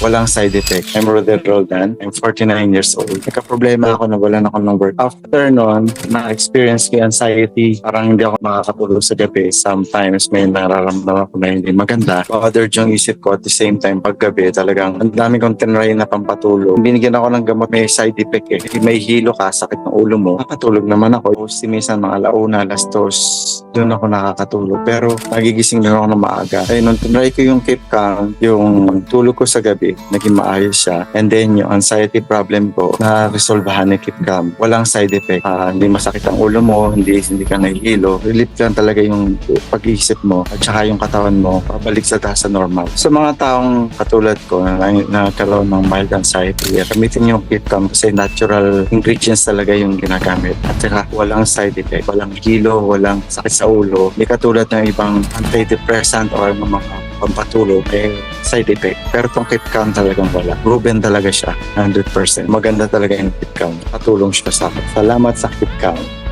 walang side effect. I'm Rodel Roldan. I'm 49 years old. Nagka-problema ako na wala ako ng work. After nun, na-experience ko yung anxiety. Parang hindi ako makakatulog sa gabi. Sometimes may nararamdaman ko na hindi maganda. Bothered yung isip ko at the same time paggabi. Talagang ang dami kong tinry na pampatulog. Binigyan ako ng gamot, may side effect eh. May hilo ka, sakit ng ulo mo. Nakatulog naman ako. Si minsan mga alauna, alas 2, doon ako nakakatulog. Pero nagigising lang ako ng maaga. Ay, nung tinry ko yung Keep Calm, yung tulog ko sa gabi, naging maayos siya. And then yung anxiety problem ko, na-resolvehan ni Keep Calm. Walang side effect. Hindi masakit ang ulo mo, hindi ka nahihilo. Relief lang talaga yung pag-iisip mo at saka yung katawan mo, pabalik sa sa normal. Sa mga taong katulad ko na nagkaroon ng mild anxiety, gamitin yung Keep Calm kasi natural ingredients talaga yung ginagamit. At saka walang side effect, walang hilo, walang sakit sa ulo. Hindi katulad ng ibang antidepressant or mga pampatulog, side effect. Pero itong Keep Calm talagang wala. Proven talaga siya, 100%. Maganda talaga yung Keep Calm. Patulong siya sa akin. Salamat sa Keep Calm.